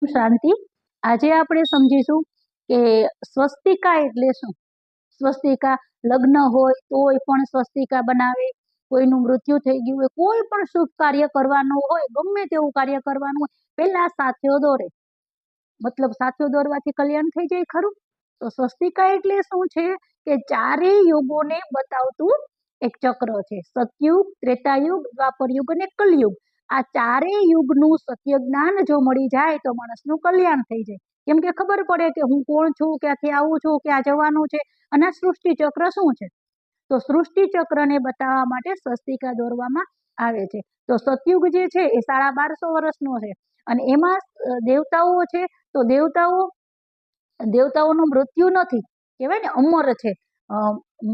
શાંતિ। આજે આપણે સમજીશું કે સ્વસ્તિકા એટલે શું। સ્વસ્તિકા લગ્ન હોય તોય પણ સ્વસ્તિકા બનાવે, કોઈનું મૃત્યુ થઈ ગયું હોય, કોઈ પણ શુભ કાર્ય કરવાનું હોય, ગમે તેવું કાર્ય કરવાનું હોય, પહેલા સાથીઓ દોરે। મતલબ સાથીઓ દોરવાથી કલ્યાણ થઈ જાય ખરું? તો સ્વસ્તિકા એટલે શું છે કે ચારેય યુગોને બતાવતું એક ચક્ર છે। સતયુગ, ત્રેતાયુગ, દ્વાપરયુગ અને કલયુગ। આ ચારેય યુગનું સત્ય જ્ઞાન જો મળી જાય તો માણસનું કલ્યાણ થઈ જાય। કેમ કે ખબર પડે કે હું કોણ છું, ક્યાંથી આવું છું, ક્યાં જવાનું છે અને સૃષ્ટિ ચક્ર શું છે। તો સૃષ્ટિ ચક્રને બતાવવા માટે સ્વસ્તિકા દોરવામાં આવે છે। તો સતયુગ જે છે એ 1250 વર્ષનો છે અને એમાં દેવતાઓ છે, તો દેવતાઓનું મૃત્યુ નથી, કહેવાય ને અમર છે।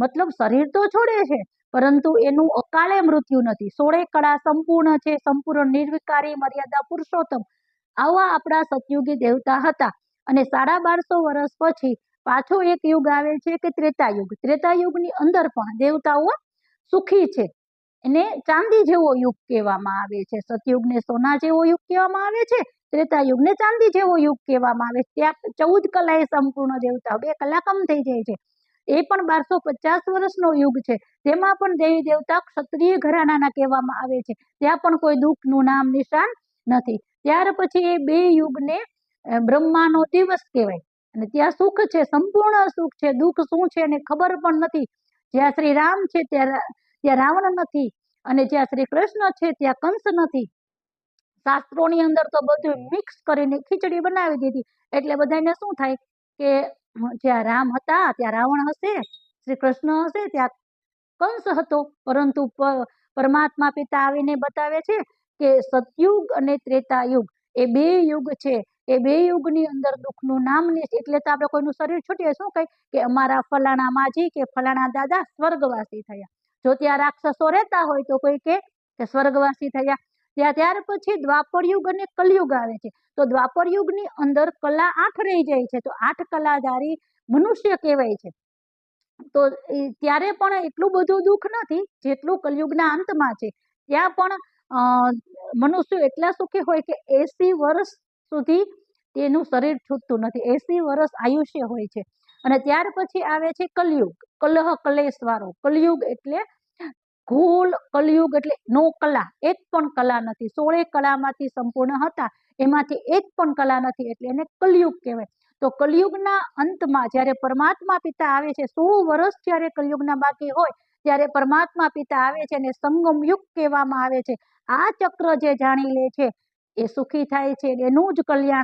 મતલબ શરીર તો છોડે છે પરંતુ એનું અકાળે મૃત્યુ નથી। 16 કળા સંપૂર્ણ છે, સંપૂર્ણ નિર્વિકારી, મર્યાદા પુરુષોત્તમ, આવા આપણા સતયુગી દેવતા હતા। અને 1250 વર્ષ પછી પાછો એક યુગ આવે છે કે ત્રેતાયુગ। ત્રેતાયુગની અંદર પણ દેવતાઓ સુખી છે, એને ચાંદી જેવો યુગ કહેવામાં આવે છે। સતયુગને સોના જેવો યુગ કહેવામાં આવે છે, ત્રેતાયુગને ચાંદી જેવો યુગ કહેવામાં આવે છે। ત્યાં 14 કલાએ સંપૂર્ણ દેવતા, 2 કલા કમ થઈ જાય છે। એ પણ 1250 વર્ષનો યુગ છે, તેમાં પણ દેવી દેવતા ક્ષત્રિય ઘરાનાના કહેવામાં આવે છે। ત્યાં પણ કોઈ દુઃખનું નામ નિશાન નથી। ત્યાર પછી એ 2 યુગને બ્રહ્માનો દિવસ કહેવાય અને ત્યાં સુખ છે, સંપૂર્ણ સુખ છે। દુઃખ શું છે એને ખબર પણ નથી। જ્યાં શ્રી રામ છે ત્યાં રાવણ નથી અને જ્યાં શ્રી કૃષ્ણ છે ત્યાં કંસ નથી। શાસ્ત્રોની અંદર તો બધું મિક્સ કરીને ખીચડી બનાવી દીધી, એટલે બધાને શું થાય કે જ્યાં રામ હતા ત્યાં રાવણ હશે, શ્રી કૃષ્ણ હશે ત્યાં કંસ હતો। પરંતુ પરમાત્મા પિતા આવીને બતાવે છે કે સતયુગ અને ત્રેતાયુગ એ 2 યુગ છે। એ 2 યુગની અંદર દુઃખનું નામ નથી। એટલે તો આપણે કોઈનું શરીર છૂટીએ શું કહે કે અમારા ફલાણા માજી કે ફલાણા દાદા સ્વર્ગવાસી થયા। જો ત્યાં રાક્ષસો રહેતા હોય તો કોઈ કે સ્વર્ગવાસી થયા। ત્યાર પછી દ્વાપરયુગ અને કલયુગ આવે છે। તો દ્વાપરયુગની અંદર કલા 8 રહી જાય છે, તો 8 કલાધારી મનુષ્ય કહેવાય છે। તો ત્યારે પણ એટલું બધું દુઃખ નથી જેટલું કલયુગના અંતમાં છે। ત્યાં પણ મનુષ્યો એટલા સુખી હોય કે 80 વર્ષ સુધી તેનું શરીર છૂટતું નથી, 80 વર્ષ આયુષ્ય હોય છે। અને ત્યાર પછી આવે છે કલયુગ, કલહ કલેશ વાળો કલયુગ, એટલે ઘોલ કલયુગ, એટલે નો કલા, એક પણ કલા નથી। 16 કલામાંથી સંપૂર્ણ હતા, એમાંથી એક પણ કલા નથી, એટલે એને કલયુગ કહેવાય। તો કલયુગના અંતમાં જ્યારે પરમાત્મા પિતા આવે છે, 100 વર્ષ જ્યારે કલયુગના બાકી હોય ત્યારે પરમાત્મા પિતા આવે છે અને સંગમ યુગ કહેવામાં આવે છે। આ ચક્ર જે જાણી લે છે એ સુખી થાય છે, એનું જ કલ્યાણ